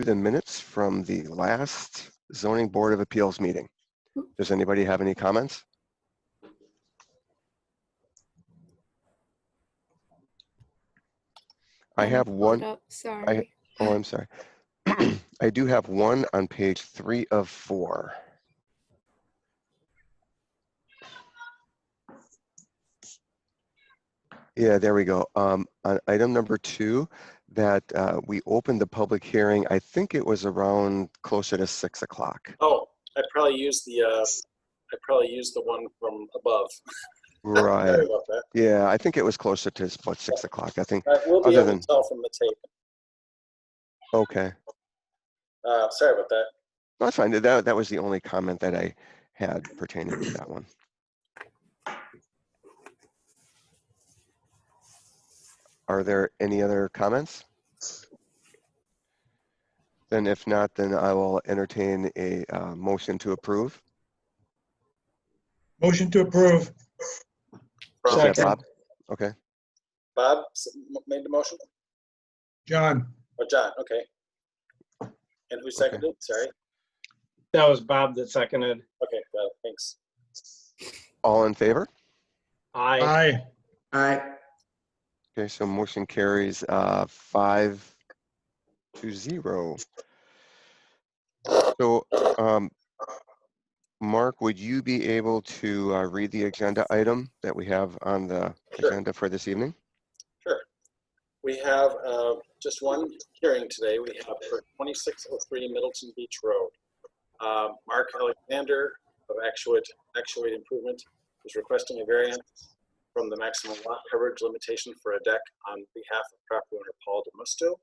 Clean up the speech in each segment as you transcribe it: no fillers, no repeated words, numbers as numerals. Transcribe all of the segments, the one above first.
the minutes from the last Zoning Board of Appeals meeting. Does anybody have any comments? I have one. Sorry. I'm sorry. I do have one on page 3 of 4. Yeah, there we go. On item number 2, that we opened the public hearing. I think it was around closer to 6 o'clock. Oh, I probably used the one from above. Right. Sorry about that. Yeah, I think it was closer to about 6 o'clock. I think. We'll be other able than to tell from the tape. Okay. Sorry about that. That's fine. That was the only comment that I had pertaining to that one. Are there any other comments? Then if not, then I will entertain a motion to approve. Motion to approve. Is that Second. Bob? Okay. Bob made the motion? John. Oh, John, okay. And who seconded? Okay. Sorry. That was Bob that seconded. Okay, thanks. All in favor? Aye. Aye. Okay, so motion carries 5-0. So, Mark, would you be able to read the agenda item that we have on the agenda for this evening? Sure. We have just one hearing today. We have for 2603 Middleton Beach Road. Mark Alexander of Actuate Improvement is requesting a variance from the maximum lot coverage limitation for a deck on behalf of property owner Paul DeMusto.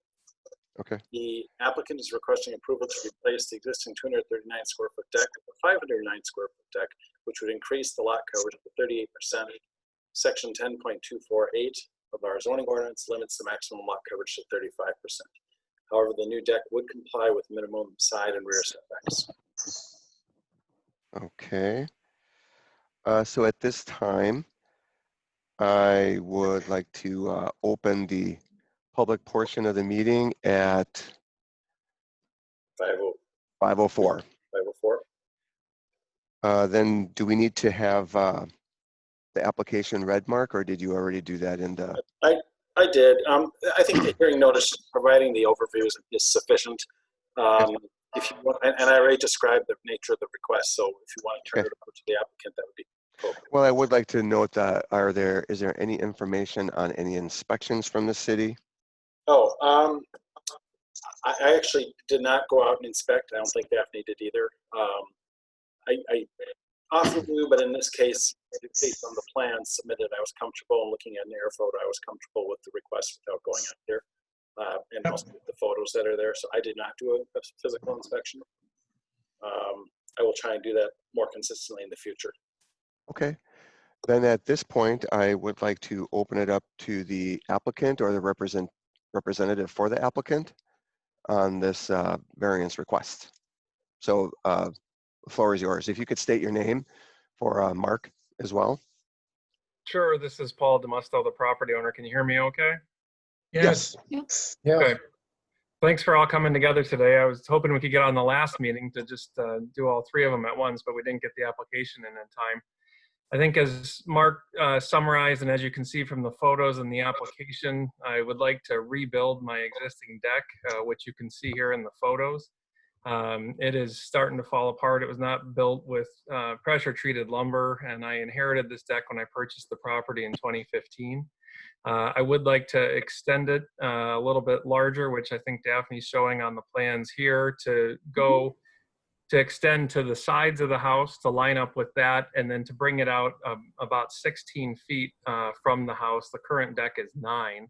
Okay. The applicant is requesting approval to replace the existing 239 square foot deck with a 509 square foot deck, which would increase the lot coverage to 38%. Section 10.248 of our zoning ordinance limits the maximum lot coverage to 35%. However, the new deck would comply with minimum side and rear setbacks. Okay. So at this time, I would like to open the public portion of the meeting at 5:04. 504. Then do we need to have the application read, Mark, or did you already do that in the? I did. I think the hearing notice providing the overview is sufficient. If you want, and I already described the nature of the request, so if you want to turn it over to the applicant, that would be appropriate. Well, I would like to note that is there any information on any inspections from the city? Oh, I actually did not go out and inspect. I don't think Daphne did either. I often do, but in this case, based on the plans submitted, I was comfortable. And looking at an air photo, I was comfortable with the request without going out there, and also with the photos that are there. So I did not do a physical inspection. I will try and do that more consistently in the future. Okay. Then at this point, I would like to open it up to the applicant or the representative for the applicant on this variance request. So the floor is yours. If you could state your name for Mark as well. Sure, this is Paul DeMusto, the property owner. Can you hear me okay? Yes. Yes. Okay. Thanks for all coming together today. I was hoping we could get on the last meeting to just do all 3 of them at once, but we didn't get the application in time. I think as Mark summarized, and as you can see from the photos and the application, I would like to rebuild my existing deck, which you can see here in the photos. It is starting to fall apart. It was not built with pressure treated lumber, and I inherited this deck when I purchased the property in 2015. I would like to extend it a little bit larger, which I think Daphne's showing on the plans here, to go to extend to the sides of the house to line up with that, and then to bring it out about 16 feet from the house. The current deck is 9.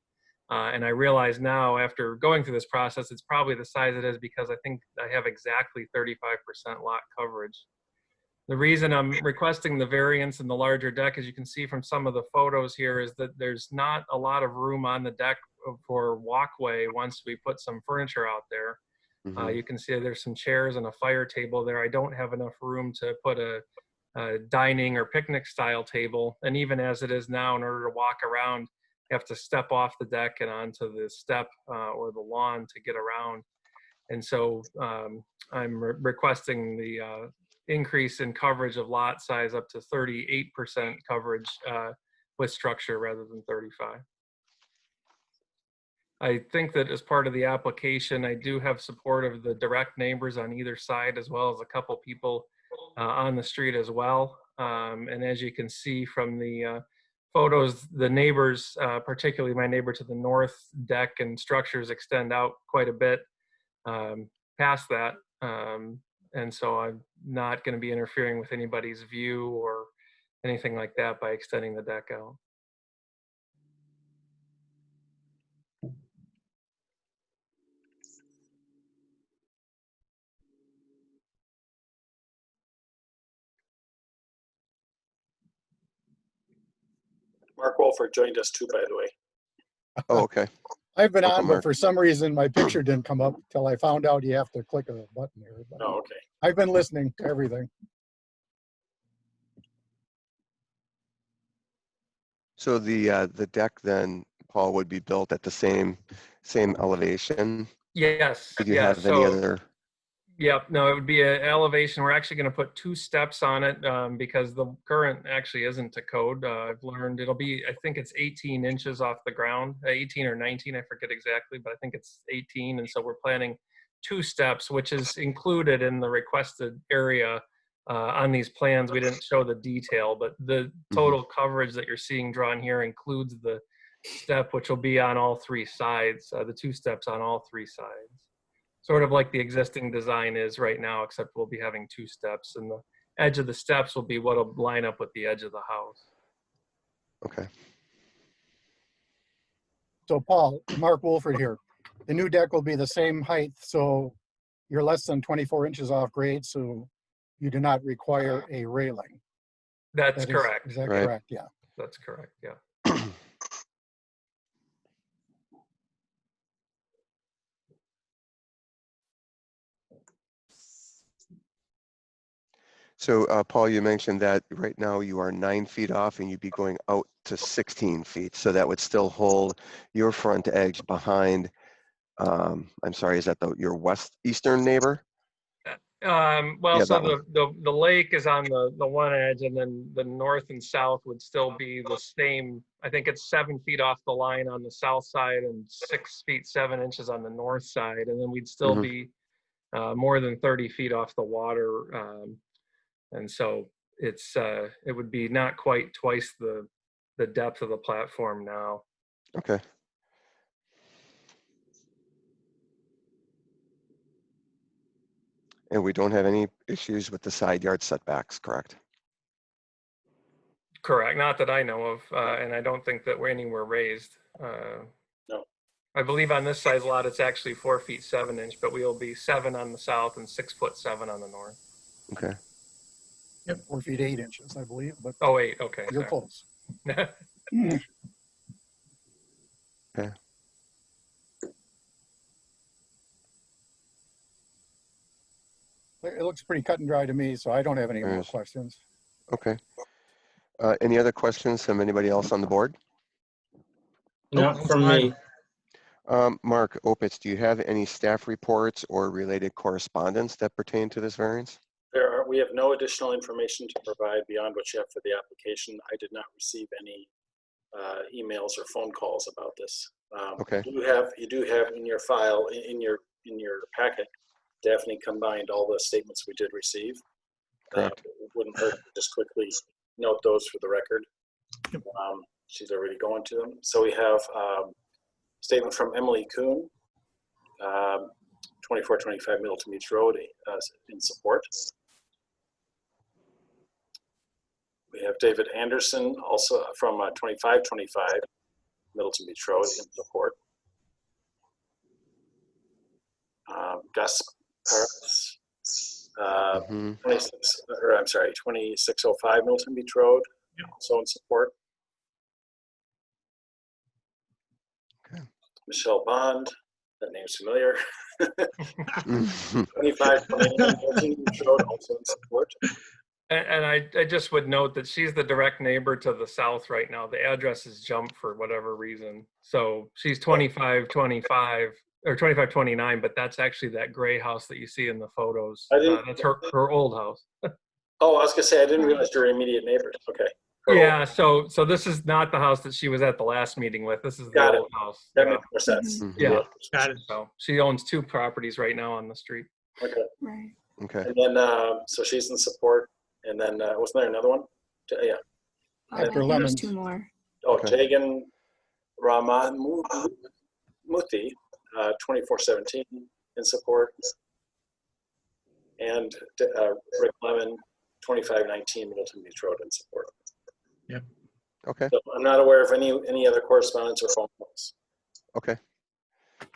And I realize now, after going through this process, it's probably the size it is because I think I have exactly 35% lot coverage. The reason I'm requesting the variance in the larger deck, as you can see from some of the photos here, is that there's not a lot of room on the deck for walkway once we put some furniture out there. Mm-hmm. You can see there's some chairs and a fire table there. I don't have enough room to put a dining or picnic style table. And even as it is now, in order to walk around, you have to step off the deck and onto the step or the lawn to get around. And so I'm requesting the increase in coverage of lot size up to 38% coverage with structure rather than 35. I think that as part of the application, I do have support of the direct neighbors on either side, as well as a couple people on the street as well. And as you can see from the photos, the neighbors, particularly my neighbor to the north, deck and structures extend out quite a bit past that. And so I'm not going to be interfering with anybody's view or anything like that by extending the deck out. Mark Wolford joined us too, by the way. Oh, okay. I've been Welcome, on, but Mark. for some reason my picture didn't come up till I found out you have to click a button here. But Oh, okay. I've been listening to everything. So the deck then, Paul, would be built at the same elevation. Yes. Did you Yes. have any So, other? yep. No, it would be an elevation. We're actually going to put 2 steps on it because the current actually isn't to code. I've learned it'll be, I think it's 18 inches off the ground, 18 or 19, I forget exactly, but I think it's 18. And so we're planning 2 steps, which is included in the requested area on these plans. We didn't show the detail, but the total coverage that you're seeing drawn here includes the step, which will be on all 3 sides, the 2 steps on all 3 sides. Sort of like the existing design is right now, except we'll be having 2 steps, and the edge of the steps will be what will line up with the edge of the house. Okay. So Paul, Mark Wolford here. The new deck will be the same height, so you're less than 24 inches off grade, so you do not require a railing. That's That is- correct. Is that Right. correct? Yeah. That's correct, yeah. So Paul, you mentioned that right now you are 9 feet off and you'd be going out to 16 feet. So that would still hold your front edge behind, I'm sorry, is that your eastern neighbor? Well, Yeah, so that the lake is on the one edge, and then the north and south would still be the same. I think it's 7 feet off the line on the south side and 6 feet 7 inches on the north side, and then we'd still Mhm. be more than 30 feet off the water. And so it would be not quite twice the depth of the platform now. Okay. And we don't have any issues with the side yard setbacks, correct? Correct. Not that I know of, and I don't think that we're anywhere raised. No. I believe on this size lot, it's actually 4 feet 7 inch, but we will be 7 on the south and 6'7" on the north. Okay. 4 feet 8 inches, I believe, but Oh, wait. Okay. you're close. Okay. It looks pretty cut and dry to me, so I don't have any more Yes. questions. Okay. Any other questions from anybody else on the board? No, Nope, from fine. me. Mark Opitz, do you have any staff reports or related correspondence that pertain to this variance? We have no additional information to provide beyond what you have for the application. I did not receive any emails or phone calls about this. Okay. You do have in your file, in your packet, Daphne combined all the statements we did receive. Correct. It wouldn't hurt to just quickly note those for the record. She's already going to them. So we have statement from Emily Kuhn, 2425 Middleton Beach Road, in support. We have David Anderson, also from 2525 Middleton Beach Road, in support. Gus Paris, Mhm. 2605 Middleton Beach Road, also in support. Okay. Michelle Bond, that name's familiar. Mhm. 2529 Middleton Beach Road, also in support. And I just would note that she's the direct neighbor to the south right now. The address has jumped for whatever reason. So she's 2525 or 2529, but that's actually that gray house that you see in the photos. I didn't- That's her old house. Oh, I was gonna say, I didn't realize you were immediate neighbors. Okay. Her Yeah, so this is not the house that she was at the last meeting with. This is the Got it. old house. That Yeah. makes more sense. Mhm. Yeah. Got it. So she owns 2 properties right now on the street. Okay. Right. Okay. And then, so she's in support. And then, wasn't there another one? Yeah. After There's Lemons. 2 more. Oh, Okay. Jagan Ramamuthi, 2417 in support. And Rick Lemon, 2519 Middleton Beach Road in support. Okay. So I'm not aware of any other correspondence or phone calls. Okay.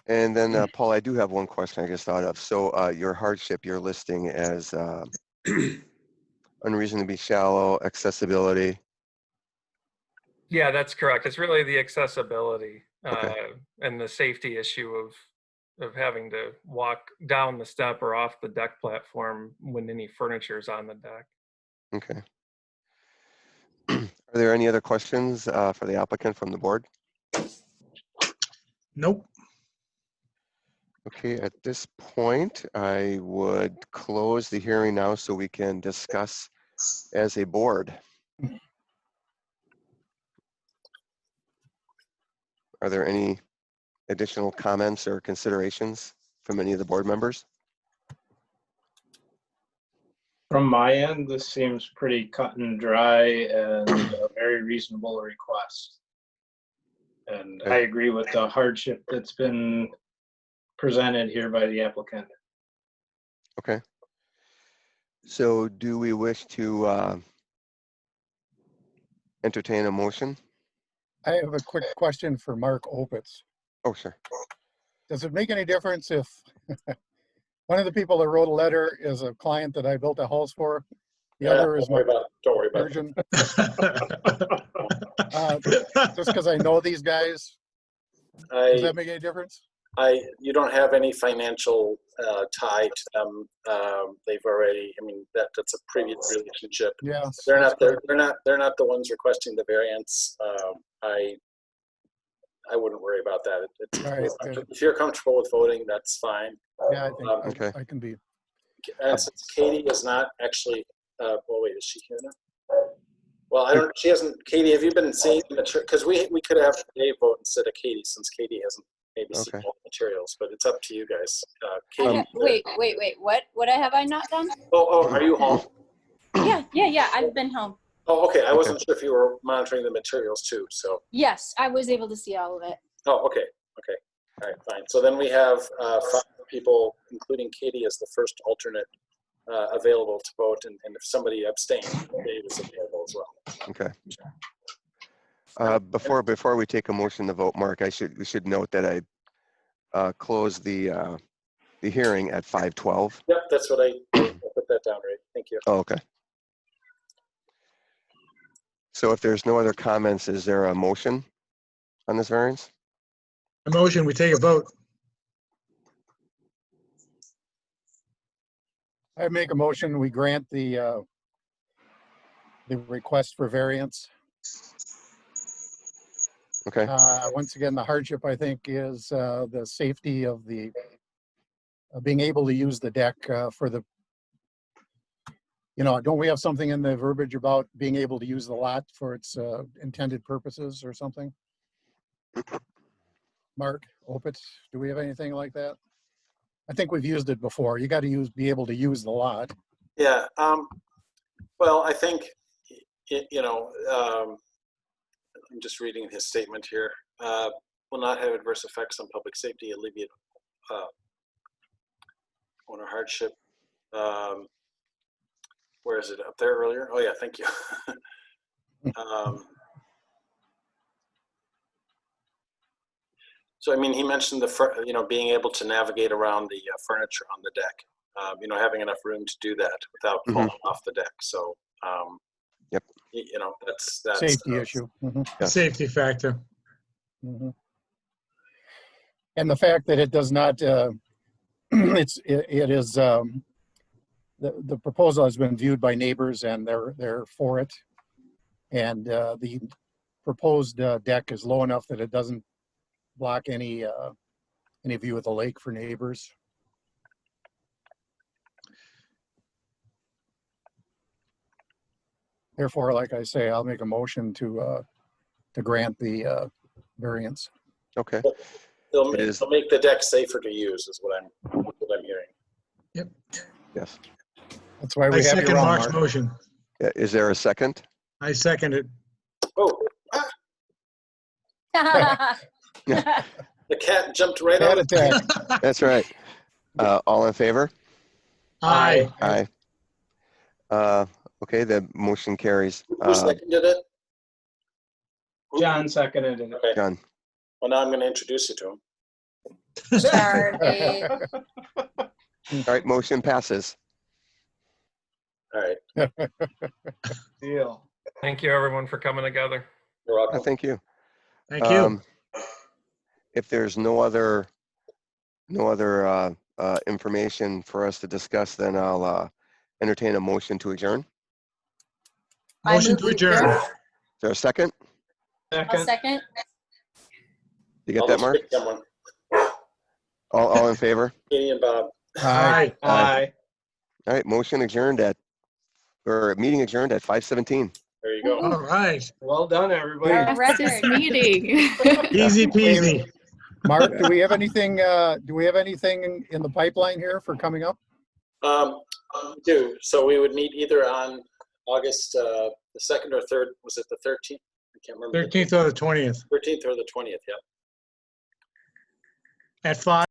And then, Paul, I do have one question I just thought of. So your hardship, you're listing as unreasonably shallow, accessibility. Yeah, that's correct. It's really the accessibility Okay. and the safety issue of having to walk down the step or off the deck platform when any furniture is on the deck. Okay. Are there any other questions for the applicant from the board? Nope. Okay, at this point, I would close the hearing now so we can discuss as a board. Are there any additional comments or considerations from any of the board members? From my end, this seems pretty cut and dry and a very reasonable request. And I agree with the hardship that's been presented here by the applicant. Okay. So do we wish to entertain a motion? I have a quick question for Mark Opitz. Oh, sure. Does it make any difference if one of the people that wrote a letter is a client that I built a house for? The other is Don't worry my about it. Don't worry about it. version. Just because I know these guys, does that make any difference? You don't have any financial tie to them. They've already, I mean, that's a previous relationship. Yeah. They're that's not the ones requesting the variance. I wouldn't worry about that. All right, good. If you're comfortable with voting, that's fine. Yeah, I think Okay. I can be. And since Katie is not actually, well, wait, is she here now? Well, I don't, she hasn't, Katie, have you been seeing the material? Because we could have Dave vote instead of Katie, since Katie hasn't maybe seen Okay. all the materials, but it's up to you guys. I Katie, ha- wait. What have I not done? oh, are you home? Yeah. I've been home. Oh, okay. I wasn't sure if you were monitoring the materials too, so. Yes, I was able to see all of it. Oh, okay. All right, fine. So then we have 5 people, including Katie as the first alternate available to vote, and if somebody abstained, Dave is available as well. Okay. Before we take a motion to vote, Mark, we should note that I closed the hearing at 5:12. Yep, that's what I put that down, right? Thank you. Oh, okay. So if there's no other comments, is there a motion on this variance? A motion, we take a vote. I make a motion, we grant the request for variance. Okay. Once again, the hardship, I think, is the safety of the being able to use the deck for the, don't we have something in the verbiage about being able to use the lot for its intended purposes or something? Mark Opitz, do we have anything like that? I think we've used it before. You got to be able to use the lot. Yeah. Well, I think, I'm just reading his statement here. Will not have adverse effects on public safety, alleviate owner hardship. Where is it? Up there earlier? Oh yeah, thank you. So I mean, he mentioned being able to navigate around the furniture on the deck. Having enough room to do that without falling off the deck. So, Yep. That's Safety issue. Mhm. Yes. Safety factor. Mhm. And the fact that it does not, it is, the proposal has been viewed by neighbors and they're for it. And the proposed deck is low enough that it doesn't block any Any view of the lake for neighbors? Therefore, like I say, I'll make a motion to grant the variance. Okay, They'll It is- they'll make the deck safer to use is what I'm hearing. yes. That's why I we have you second around, Mark's Mark. motion. Is there a second? I second it. Oh, the cat jumped right Cat on the attack. That's right. All in favor? Aye. Aye. Okay, the motion carries. Who seconded it? John seconded it. Okay. John, Well, now I'm going to introduce you to him. Charlie. all right, motion passes. All right. Deal. Thank you, everyone, for coming together. You're welcome. Thank you. Thank you. If there's no other information for us to discuss, then I'll entertain a motion to adjourn. I Motion move to we adjourn. Is there a second? I'll second. You get I'll that, just Mark? pick someone. All in favor? Katie and Bob. Aye. Aye. All right, motion adjourned meeting adjourned at 5:17. There you go. All right. Well done, everybody. Our Fastest record. meeting. Easy peasy. Mark, do we have anything in the pipeline here for coming up? So we would meet either on August the 2nd or 3rd. Was it the 13th? I can't remember. 13th or the 20th 13th or the 20th, yeah. at 5.